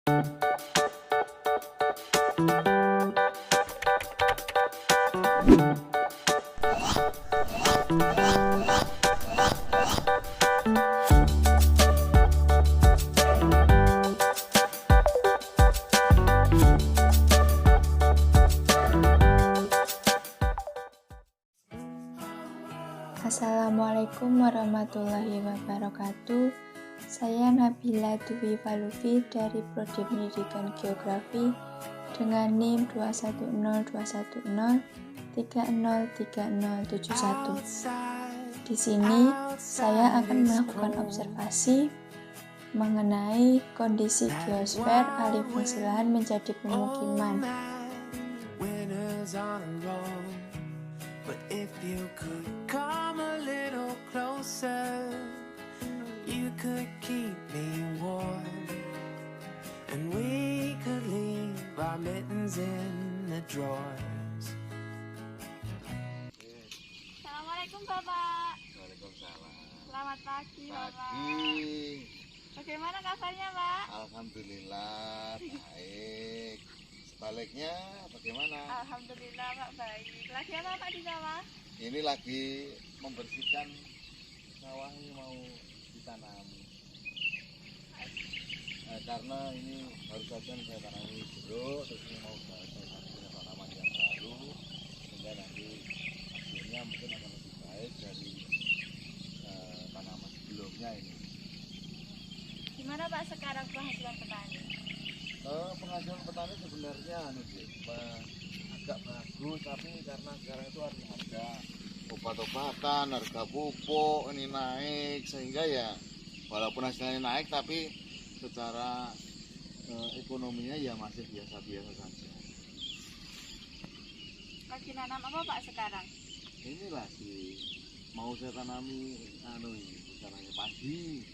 Assalamualaikum warahmatullahi wabarakatuh. Saya Nabila Dwi Falufi dari Prodi Pendidikan Geografi dengan NIM 21020303071. Di sini saya akan melakukan observasi mengenai kondisi geosfer alih fungsi lahan menjadi pemukiman. But if you could come a little closer, you could keep me warm, and we could leave our mittens in the drawers. Assalamualaikum Bapak. Waalaikumsalam. Selamat pagi Bapak. Pagi. Bagaimana kabarnya Pak? Alhamdulillah baik. Sebaliknya bagaimana? Alhamdulillah Pak baik. Lagi apa Pak di sawah? Ini lagi membersihkan sawah ini mau ditanam. Karena ini baru saja saya tanami jeruk, terus ini mau saya punya tanaman yang baru, sehingga nanti hasilnya mungkin akan lebih baik dari tanaman sebelumnya ini. Gimana Pak sekarang penghasilan petani? Penghasilan petani sebenarnya agak bagus, tapi karena sekarang itu harga obat-obatan, harga pupuk ini naik, sehingga ya walaupun hasilnya naik tapi secara ekonominya ya masih biasa-biasa saja. Lagi nanam apa Pak sekarang? Ini lagi mau saya tanami caranya padi.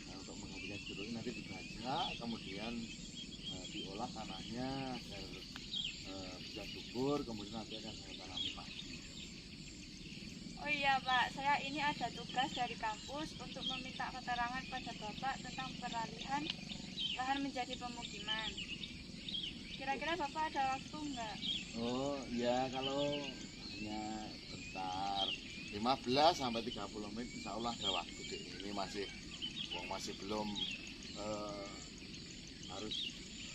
Nah, untuk menghabiskan jeruk ini nanti dibajak, kemudian diolah tanahnya agar bisa subur, kemudian nanti akan saya tanami padi. Oh iya Pak, saya ini ada tugas dari kampus untuk meminta keterangan pada Bapak tentang peralihan lahan menjadi pemukiman. Kira-kira Bapak ada waktu enggak? Oh ya, kalau hanya bentar 15 sampai 30 menit insya Allah ada waktu deh. Ini masih belum harus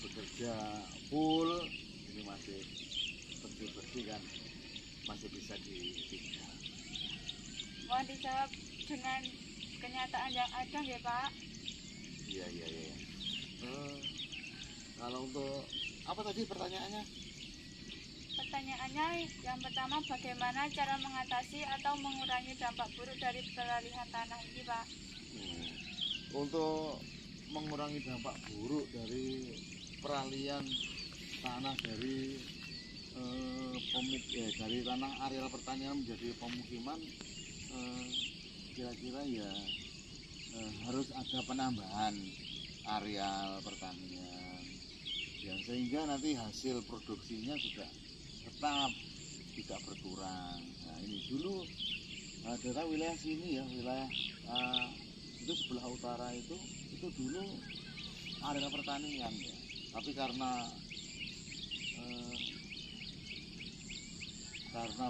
bekerja full, ini masih bersih-bersih kan, masih bisa ditinggal. Mohon dijawab dengan kenyataan yang ada ya Pak. Iya. Kalau untuk apa tadi pertanyaannya? Pertanyaannya yang pertama, bagaimana cara mengatasi atau mengurangi dampak buruk dari peralihan tanah ini Pak? Untuk mengurangi dampak buruk dari peralihan tanah dari dari tanah areal pertanian menjadi pemukiman, kira-kira ya harus ada penambahan areal pertanian yang sehingga nanti hasil produksinya juga tetap tidak berkurang. Nah ini dulu daerah wilayah sini ya, wilayah itu sebelah utara itu dulu area pertanian ya, tapi karena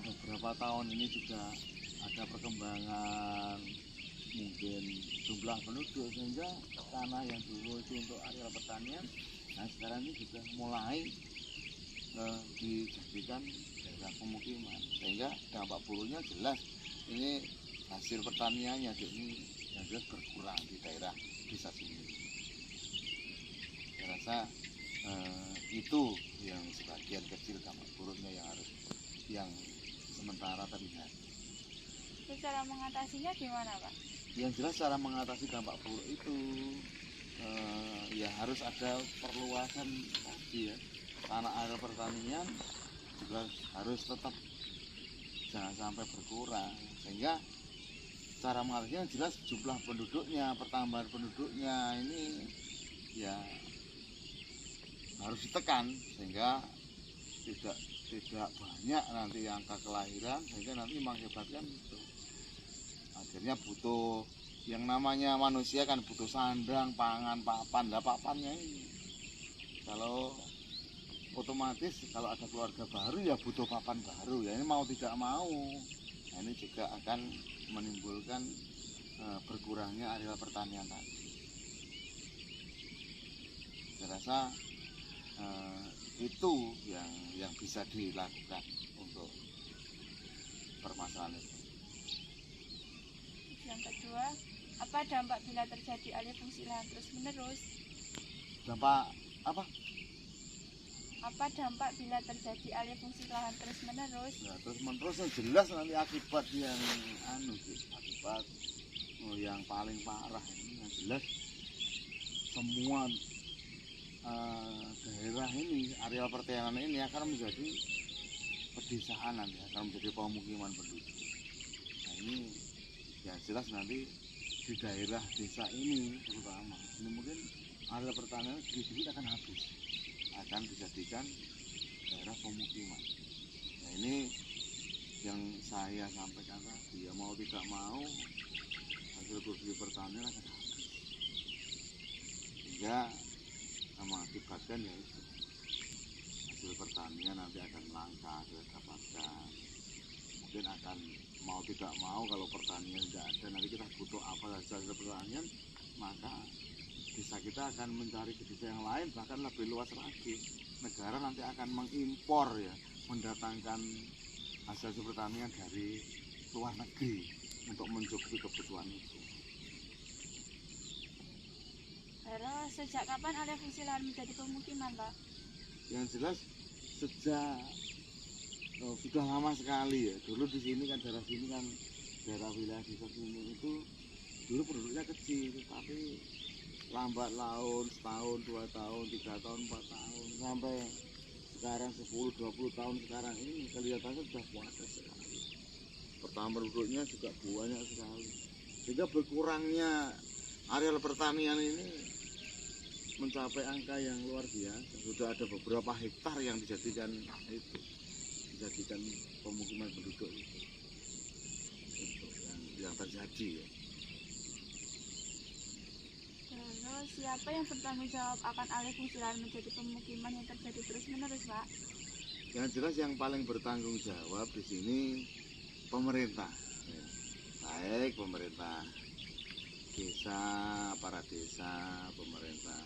beberapa tahun ini juga ada perkembangan mungkin jumlah penduduk, sehingga tanah yang dulu itu untuk area pertanian, nah sekarang ini juga mulai dijadikan daerah pemukiman, sehingga dampak buruknya jelas ini hasil pertaniannya ini yang jelas berkurang di daerah desa sini. Saya rasa itu yang sebagian kecil dampak buruknya yang sementara terlihat. Cara mengatasinya gimana Pak? Yang jelas cara mengatasi dampak buruk itu ya harus ada perluasan tadi ya, tanah areal pertanian juga harus tetap jangan sampai berkurang, sehingga cara mengatasinya jelas jumlah penduduknya, pertambahan penduduknya ini ya harus ditekan sehingga tidak banyak nanti angka kelahiran, sehingga nanti mengakibatkan itu akhirnya butuh yang namanya manusia kan butuh sandang, pangan, papan. Lah papannya ini Kalau otomatis kalau ada keluarga baru ya butuh papan baru ya, ini mau tidak mau. Nah, ini juga akan menimbulkan berkurangnya areal pertanian tadi. Saya rasa itu yang bisa dilakukan untuk permasalahan itu. Yang kedua, apa dampak bila terjadi alih fungsi lahan terus menerus? Dampak apa? Apa dampak bila terjadi alih fungsi lahan terus menerus? Nah, terus menerus jelas nanti akibat yang akibat yang paling parah ini yang jelas semua daerah ini, areal pertanian ini akan menjadi pedesaan, nanti akan menjadi pemukiman penduduk. Nah, ini yang jelas nanti di daerah desa ini terutama ini mungkin areal pertanian sedikit akan habis, akan dijadikan daerah pemukiman. Nah, ini yang saya sampaikan tadi, ya mau tidak mau hasil produksi pertanian akan habis, sehingga mengakibatkan ya itu hasil pertanian nanti akan langka didapatkan. Mungkin akan mau tidak mau kalau pertanian tidak ada, nanti kita butuh apa saja hasil pertanian, maka desa kita akan mencari ke desa yang lain, bahkan lebih luas lagi. Negara nanti akan mengimpor ya, mendatangkan hasil pertanian dari luar negeri untuk mencukupi kebutuhan itu. Terus sejak kapan alih fungsi lahan menjadi pemukiman, Pak? Yang jelas sejak sudah lama sekali ya. Dulu di sini kan daerah sini kan daerah wilayah desa sini itu dulu penduduknya kecil, tapi lambat laun setahun, 2 tahun, 3 tahun, 4 tahun sampai sekarang 10-20 tahun sekarang ini kelihatannya sudah padat sekali. Pertama penduduknya juga banyak sekali, sehingga berkurangnya areal pertanian ini mencapai angka yang luar biasa. Sudah ada beberapa hektar yang dijadikan pemukiman penduduk itu yang terjadi ya. Terus siapa yang bertanggung jawab akan alih fungsi lahan menjadi pemukiman yang terjadi terus menerus, Pak? Yang jelas yang paling bertanggung jawab di sini pemerintah, ya. Baik pemerintah desa, para desa, pemerintah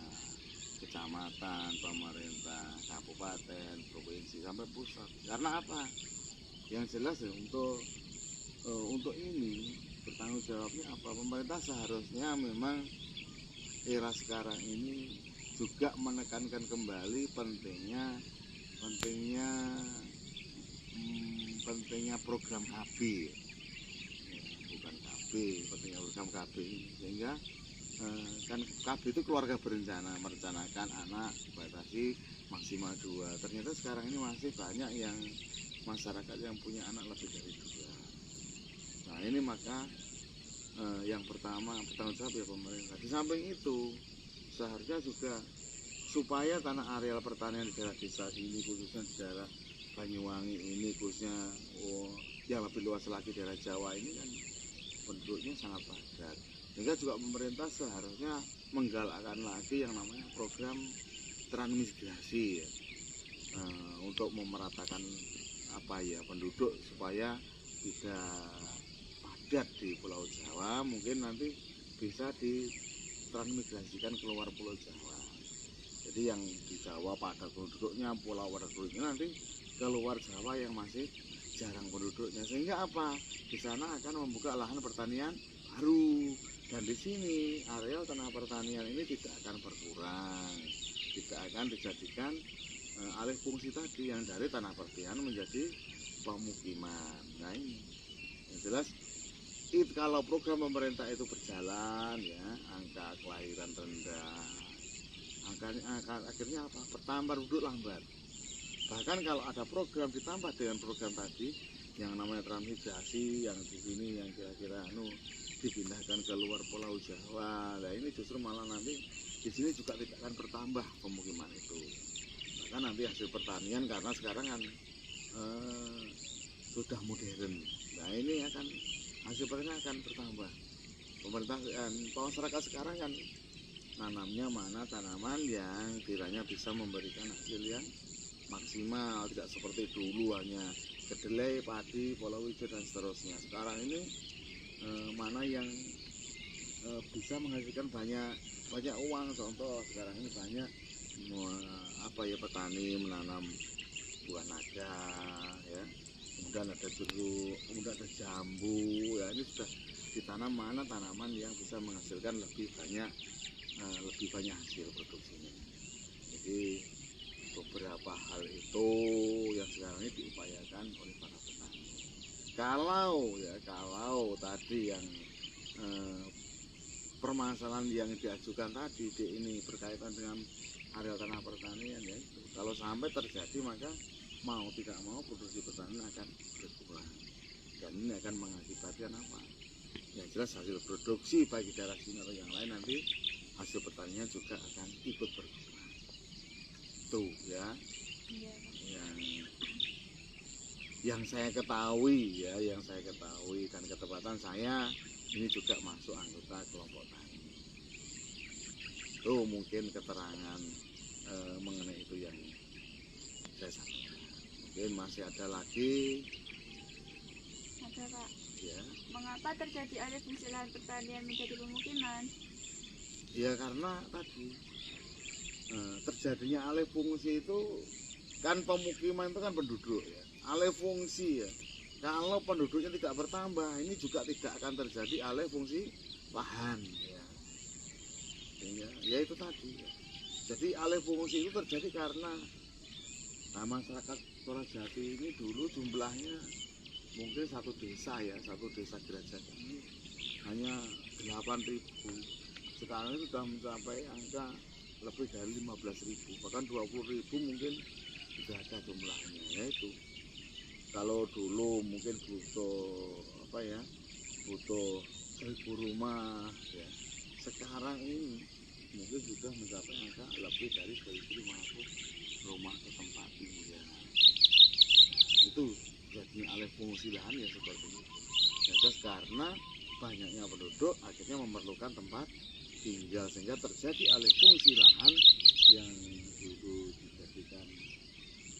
kecamatan, pemerintah kabupaten, provinsi sampai pusat. Karena apa? Yang jelas ya, untuk ini bertanggung jawabnya apa? Pemerintah seharusnya memang era sekarang ini juga menekankan kembali pentingnya program KB, bukan KB, pentingnya program KB, sehingga kan KB itu keluarga berencana, merencanakan anak dibatasi maksimal 2. Ternyata sekarang ini masih banyak yang masyarakat yang punya anak lebih dari 2. Nah, ini maka yang pertama bertanggung jawab ya pemerintah. Di samping itu seharusnya juga supaya tanah areal pertanian di daerah desa ini, khususnya di daerah Banyuwangi ini, khususnya yang lebih luas lagi daerah Jawa ini kan penduduknya sangat padat. Sehingga juga pemerintah seharusnya menggalakkan lagi yang namanya program transmigrasi ya, untuk memeratakan penduduk supaya tidak padat di Pulau Jawa. Mungkin nanti bisa ditransmigrasikan keluar Pulau Jawa. Jadi yang di Jawa padat penduduknya, Pulau padat penduduknya, nanti keluar Jawa yang masih jarang penduduknya. Sehingga apa? Di sana akan membuka lahan pertanian baru. Dan di sini areal tanah pertanian ini tidak akan berkurang, tidak akan dijadikan alih fungsi tadi yang dari tanah pertanian menjadi pemukiman. Nah, ini yang jelas kalau program pemerintah itu berjalan ya, angka kelahiran rendah, akhirnya apa? Bertambah penduduk lambat. Bahkan kalau ada program ditambah dengan program tadi yang namanya transmigrasi, yang di sini yang kira-kira dipindahkan ke luar Pulau Jawa. Nah, ini justru malah nanti di sini juga tidak akan bertambah pemukiman itu. Bahkan nanti hasil pertanian karena sekarang kan sudah modern. Nah, ini hasil pertanian akan bertambah. Pemerintah masyarakat sekarang kan nanamnya mana tanaman yang kiranya bisa memberikan hasil yang maksimal, tidak seperti dulu hanya kedelai, padi, palawija dan seterusnya. Sekarang ini mana yang bisa menghasilkan banyak uang. Contoh sekarang ini banyak petani menanam buah naga ya, kemudian ada jeruk, kemudian ada jambu ya. Ini sudah ditanam mana tanaman yang bisa menghasilkan lebih banyak hasil produksinya. Jadi beberapa hal itu yang sekarang ini diupayakan oleh para petani. Kalau tadi yang permasalahan yang diajukan tadi ini berkaitan dengan areal tanah pertanian ya itu. Kalau sampai terjadi maka mau tidak mau produksi pertanian akan berkurang. Dan ini akan mengakibatkan apa? Yang jelas hasil produksi baik di daerah sini atau yang lain nanti hasil pertanian juga akan ikut berkurang. Tuh ya. Yang saya ketahui dan ketepatan saya ini juga masuk anggota kelompok tani. Itu mungkin keterangan mengenai itu yang saya sampaikan. Mungkin masih ada lagi. Ada Pak. Ya. Mengapa terjadi alih fungsi lahan pertanian menjadi pemukiman? Ya karena tadi terjadinya alih fungsi itu kan pemukiman itu kan penduduk ya. Alih fungsi ya. Kalau penduduknya tidak bertambah, ini juga tidak akan terjadi alih fungsi lahan ya. Ya itu tadi ya. Jadi alih fungsi itu terjadi karena masyarakat Torajati ini dulu jumlahnya mungkin satu desa Gerajak ini hanya 8.000. Sekarang ini sudah mencapai angka lebih dari 15.000, bahkan 20.000 mungkin sudah ada jumlahnya. Yaitu kalau dulu mungkin butuh 1.000 rumah ya. Sekarang ini mungkin sudah mencapai angka lebih dari 1.500 rumah ke tempat tinggal. Itu jadinya alih fungsi lahan ya seperti itu. Jelas karena banyaknya penduduk akhirnya memerlukan tempat tinggal sehingga terjadi alih fungsi lahan yang dulu dijadikan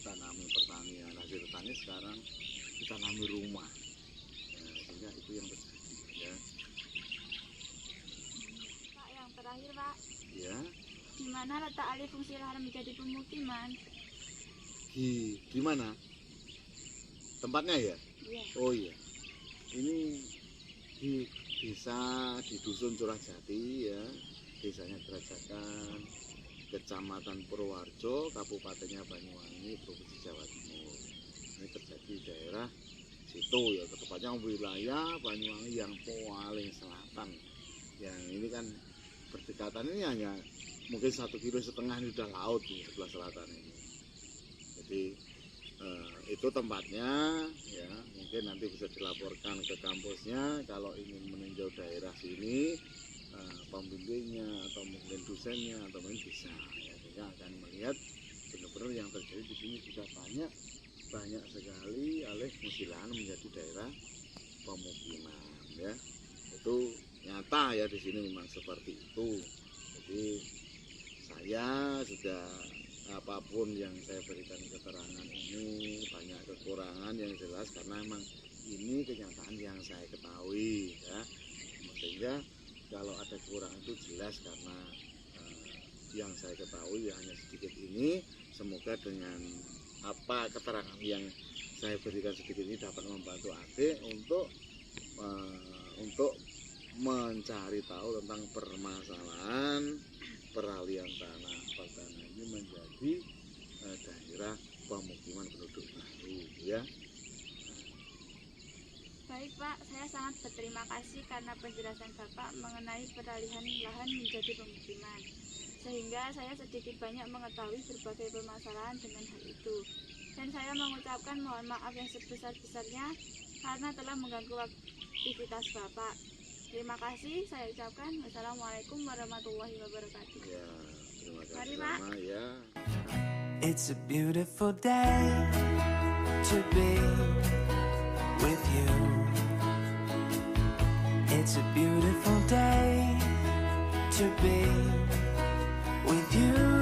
tanami pertanian, hasil pertanian sekarang ditanami rumah ya, sehingga itu yang terjadi ya. Pak, yang terakhir Pak, Ya, di mana letak alih fungsi lahan menjadi pemukiman? di mana tempatnya ya? Iya. Oh iya, ini di desa di dusun Curahjati ya, desanya Gerajakan, kecamatan Purwoharjo, kabupatennya Banyuwangi, provinsi Jawa Timur. Ini terjadi di daerah situ ya, tepatnya wilayah Banyuwangi yang paling selatan. Yang ini kan berdekatan ini hanya mungkin 1,5 kilo ini udah laut di sebelah selatan ini. Jadi itu tempatnya ya, mungkin nanti bisa dilaporkan ke kampusnya kalau ingin meninjau daerah sini, pembimbingnya atau mungkin dosennya atau mungkin bisa ya, sehingga akan melihat benar-benar yang terjadi di sini sudah banyak sekali alih fungsi lahan menjadi daerah pemukiman ya. Itu nyata ya, di sini memang seperti itu. Jadi saya sudah apapun yang saya berikan keterangan ini banyak kekurangan yang jelas karena memang ini kenyataan yang saya ketahui ya. Sehingga kalau ada kekurangan itu jelas karena yang saya ketahui ya hanya sedikit ini. Semoga dengan apa keterangan yang saya berikan sedikit ini dapat membantu adik untuk mencari tahu tentang permasalahan peralihan tanah pertanian ini menjadi daerah pemukiman penduduk baru ya. Baik Pak, saya sangat berterima kasih karena penjelasan Bapak mengenai peralihan lahan menjadi pemukiman. Sehingga saya sedikit banyak mengetahui berbagai permasalahan dengan hal itu. Dan saya mengucapkan mohon maaf yang sebesar-besarnya karena telah mengganggu aktivitas Bapak. Terima kasih saya ucapkan. Wassalamualaikum warahmatullahi wabarakatuh. Ya, terima kasih. Mari, Pak. Sama, ya. It's a beautiful day to be with you. It's a beautiful day to be with you.